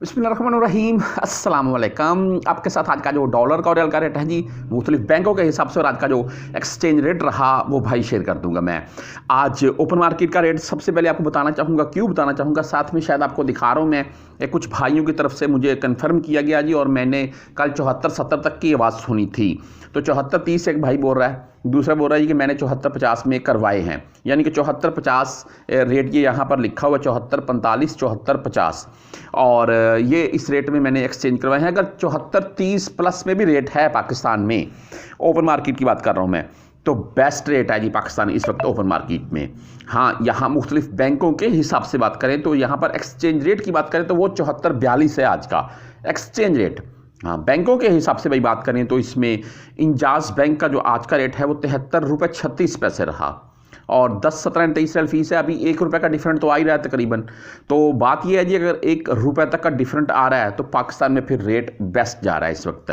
बिस्मिल्लाहिर्रहमानिर्रहीम अस्सलाम वालेकुम। आपके साथ आज का जो डॉलर का और रियल का रेट है जी मुख्तलिफ बैंकों के हिसाब से और आज का जो एक्सचेंज रेट रहा वो भाई शेयर कर दूंगा मैं। आज ओपन मार्केट का रेट सबसे पहले आपको बताना चाहूँगा, क्यों बताना चाहूँगा, साथ में शायद आपको दिखा रहा हूँ मैं कुछ भाइयों की तरफ से मुझे कन्फर्म किया गया जी, और मैंने कल 74-70 तक की आवाज़ सुनी थी। तो 74-30 एक भाई बोल रहा है, दूसरा बोल रहा है कि मैंने 74-50 में करवाए हैं, यानी कि 74-50 रेट ये यहाँ पर लिखा हुआ 74-45 74-50, और ये इस रेट में मैंने एक्सचेंज करवाए हैं। अगर 74-30 प्लस में भी रेट है पाकिस्तान में, ओपन मार्केट की बात कर रहा हूँ मैं, तो बेस्ट रेट है जी पाकिस्तान इस वक्त ओपन मार्केट में। हाँ, यहाँ मुख्तलिफ बैंकों के हिसाब से बात करें तो यहाँ पर एक्सचेंज रेट की बात करें तो वो 74-42 है आज का एक्सचेंज रेट। हाँ, बैंकों के हिसाब से भाई बात करें तो इसमें इंजाज बैंक का जो आज का रेट है वो 73.36 रुपये रहा, और 10, 17, 23 रियल फीस है। अभी ₹1 का डिफरेंट तो आ ही रहा है तकरीबन। तो बात यह है जी, अगर ₹1 तक का डिफरेंट आ रहा है तो पाकिस्तान में फिर रेट बेस्ट जा रहा है इस वक्त।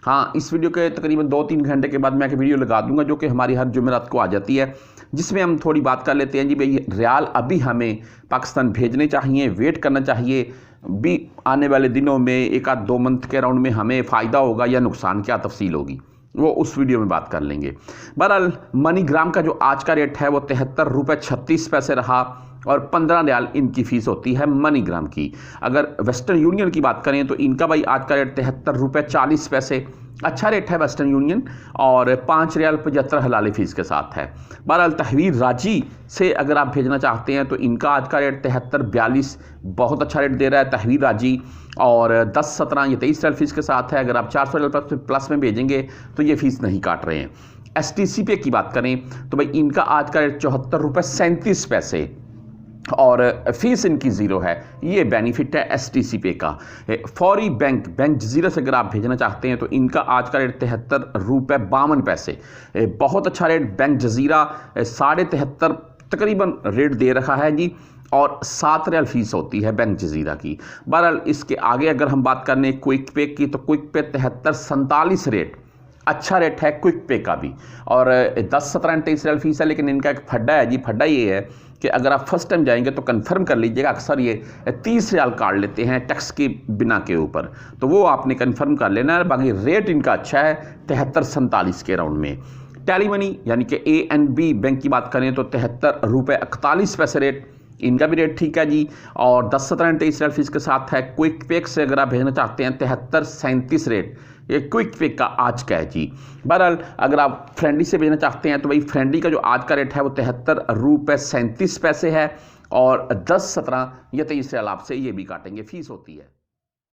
हाँ, इस वीडियो के तकरीबन 2-3 घंटे के बाद मैं एक वीडियो लगा दूंगा जो कि हमारी हर जुमेरात को आ जाती है, जिसमें हम थोड़ी बात कर लेते हैं जी भाई रियाल अभी हमें पाकिस्तान भेजने चाहिए, वेट करना चाहिए भी आने वाले दिनों में 1-2 मंथ के राउंड में हमें फ़ायदा होगा या नुकसान, क्या तफसील होगी वो उस वीडियो में बात कर लेंगे। बहरहाल मनी ग्राम का जो आज का रेट है वो ₹73.36 रहा, और 15 रियाल इनकी फ़ीस होती है मनी ग्राम की। अगर वेस्टर्न यूनियन की बात करें तो इनका भाई आज का रेट ₹73.40, अच्छा रेट है वेस्टर्न यूनियन, और 5 रियाल 75 हलाली फ़ीस के साथ है। बहरहाल तहवीर राजी से अगर आप भेजना चाहते हैं तो इनका आज का रेट 73.42 बहुत अच्छा रेट दे रहा है तहवीर राजी, और 10, 17 या 23 रियाल फीस के साथ है। अगर आप 400 रियाल प्लस में भेजेंगे तो ये फ़ीस नहीं काट रहे हैं। STC पे की बात करें तो भाई इनका आज का रेट ₹74.37, और फीस इनकी ज़ीरो है। ये बेनिफिट है STC पे का। फौरी बैंक जजीरा से अगर आप भेजना चाहते हैं तो इनका आज का रेट ₹73.52, बहुत अच्छा रेट। बैंक जजीरा 73.5 तकरीबन रेट दे रखा है जी, और 7 रियाल फीस होती है बैंक जजीरा की। बहरहाल इसके आगे अगर हम बात करें क्विक पे की तो क्विक पे 73.47 रेट, अच्छा रेट है क्विक पे का भी, और 10, 17, 23 रियाल फीस है। लेकिन इनका एक फड्डा है जी, फड्डा ये है कि अगर आप फर्स्ट टाइम जाएंगे तो कंफर्म कर लीजिएगा, अक्सर ये 30 रियाल काट लेते हैं टैक्स के बिना के ऊपर, तो वो आपने कंफर्म कर लेना है। बाकी रेट इनका अच्छा है 73-47 के राउंड में। टेली मनी यानी कि ANB बैंक की बात करें तो ₹73.41 रेट, इनका भी रेट ठीक है जी, और 10, 17, 23 रियाल फीस के साथ है। क्विक पेक से अगर आप भेजना चाहते हैं 73.37 रेट, ये क्विक पेक का आज का है जी। बहरहाल अगर आप फ्रेंडली से भेजना चाहते हैं तो भाई फ्रेंडली का जो आज का रेट है वो ₹73.37 है, और 10, 17 या 23 रियाल आपसे ये भी काटेंगे, फीस होती है।